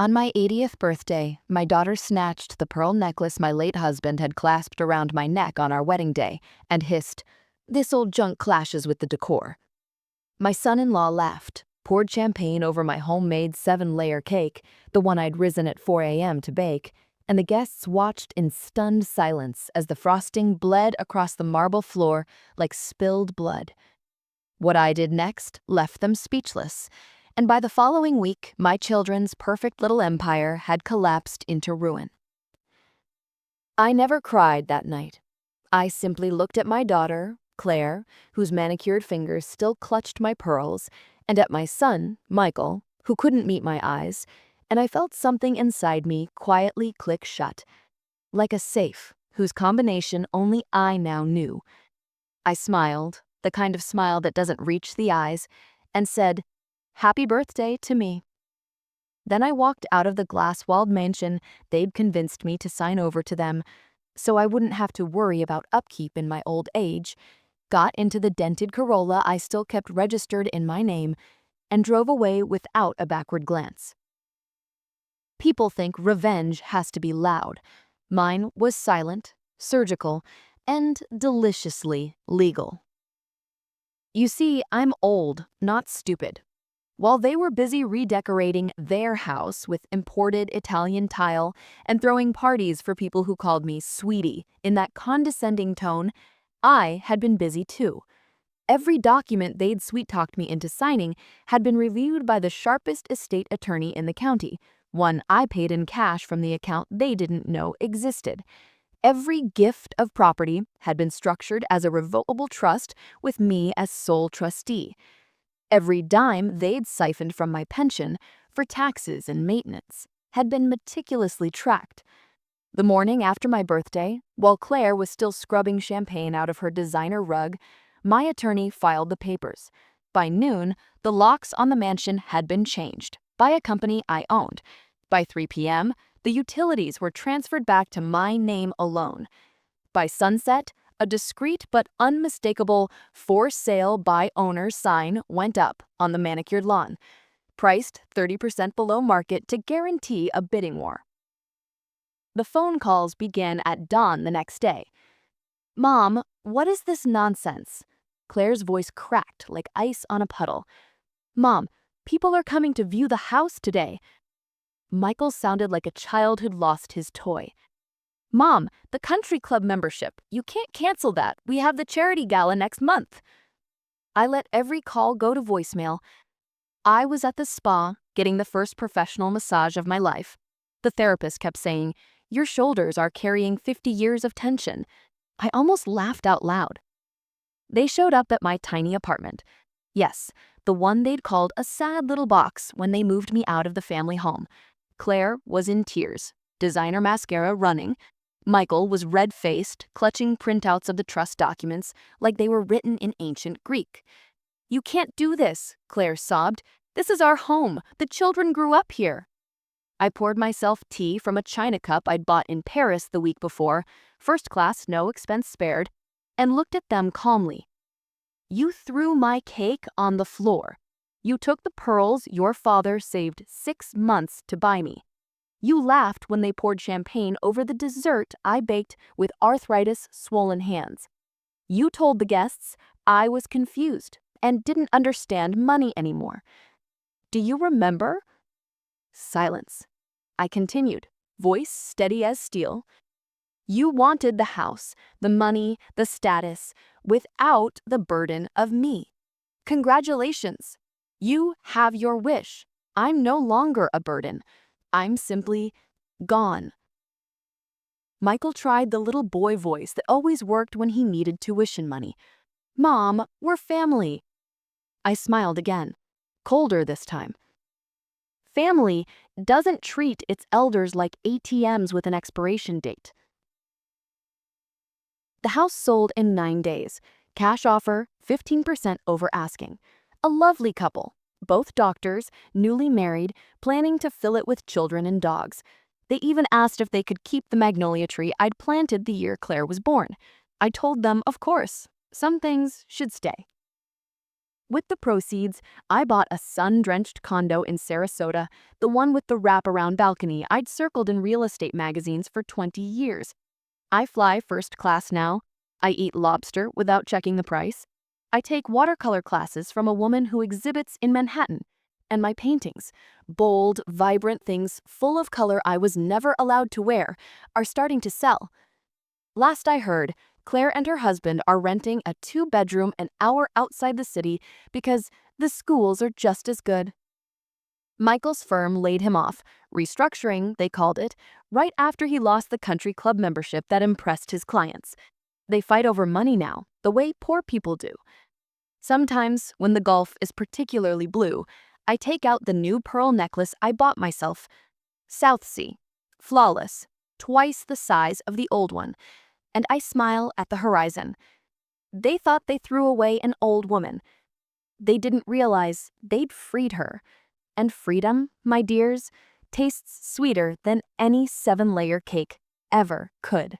On my 80th birthday, my daughter snatched the pearl necklace my late husband had clasped around my neck on our wedding day and hissed, "This old junk clashes with the decor." My son-in-law laughed, poured champagne over my homemade 7-layer cake, the one I'd risen at 4 a.m. to bake, and the guests watched in stunned silence as the frosting bled across the marble floor like spilled blood. What I did next left them speechless, and by the following week, my children's perfect little empire had collapsed into ruin. I never cried that night. I simply looked at my daughter, Claire, whose manicured fingers still clutched my pearls, and at my son, Michael, who couldn't meet my eyes, and I felt something inside me quietly click shut, like a safe whose combination only I now knew. I smiled, the kind of smile that doesn't reach the eyes, and said, "Happy birthday to me." Then I walked out of the glass-walled mansion they'd convinced me to sign over to them, so I wouldn't have to worry about upkeep in my old age, got into the dented Corolla I still kept registered in my name, and drove away without a backward glance. People think revenge has to be loud. Mine was silent, surgical, and deliciously legal. You see, I'm old, not stupid. While they were busy redecorating their house with imported Italian tile and throwing parties for people who called me sweetie in that condescending tone, I had been busy too. Every document they'd sweet-talked me into signing had been reviewed by the sharpest estate attorney in the county, one I paid in cash from the account they didn't know existed. Every gift of property had been structured as a revocable trust with me as sole trustee. Every dime they'd siphoned from my pension for taxes and maintenance had been meticulously tracked. The morning after my birthday, while Claire was still scrubbing champagne out of her designer rug, my attorney filed the papers. By noon, the locks on the mansion had been changed by a company I owned. By 3 p.m., the utilities were transferred back to my name alone. By sunset, a discreet but unmistakable "For Sale by Owner" sign went up on the manicured lawn, priced 30% below market to guarantee a bidding war. The phone calls began at dawn the next day. "Mom, what is this nonsense?" Claire's voice cracked like ice on a puddle. "Mom, people are coming to view the house today." Michael sounded like a child who'd lost his toy. "Mom, the country club membership. You can't cancel that. We have the charity gala next month." I let every call go to voicemail. I was at the spa, getting the first professional massage of my life. The therapist kept saying, "Your shoulders are carrying 50 years of tension." I almost laughed out loud. They showed up at my tiny apartment. Yes, the one they'd called a sad little box when they moved me out of the family home. Claire was in tears, designer mascara running. Michael was red-faced, clutching printouts of the trust documents like they were written in ancient Greek. "You can't do this," Claire sobbed. "This is our home. The children grew up here." I poured myself tea from a china cup I'd bought in Paris the week before, first class, no expense spared, and looked at them calmly. "You threw my cake on the floor. You took the pearls your father saved 6 months to buy me. You laughed when they poured champagne over the dessert I baked with arthritis swollen hands. You told the guests I was confused and didn't understand money anymore. Do you remember?" Silence. I continued, voice steady as steel. "You wanted the house, the money, the status, without the burden of me. Congratulations. You have your wish. I'm no longer a burden. I'm simply gone." Michael tried the little boy voice that always worked when he needed tuition money. "Mom, we're family." I smiled again, colder this time. Family doesn't treat its elders like ATMs with an expiration date. The house sold in 9 days. Cash offer, 15% over asking. A lovely couple, both doctors, newly married, planning to fill it with children and dogs. They even asked if they could keep the magnolia tree I'd planted the year Claire was born. I told them, of course, some things should stay. With the proceeds, I bought a sun-drenched condo in Sarasota, the one with the wraparound balcony I'd circled in real estate magazines for 20 years. I fly first class now. I eat lobster without checking the price. I take watercolor classes from a woman who exhibits in Manhattan. And my paintings, bold, vibrant things full of color I was never allowed to wear, are starting to sell. Last I heard, Claire and her husband are renting a 2-bedroom an hour outside the city because the schools are just as good. Michael's firm laid him off, restructuring, they called it, right after he lost the country club membership that impressed his clients. They fight over money now, the way poor people do. Sometimes, when the Gulf is particularly blue, I take out the new pearl necklace I bought myself. South Sea, flawless, twice the size of the old one, and I smile at the horizon. They thought they threw away an old woman. They didn't realize they'd freed her. And freedom, my dears, tastes sweeter than any 7-layer cake ever could.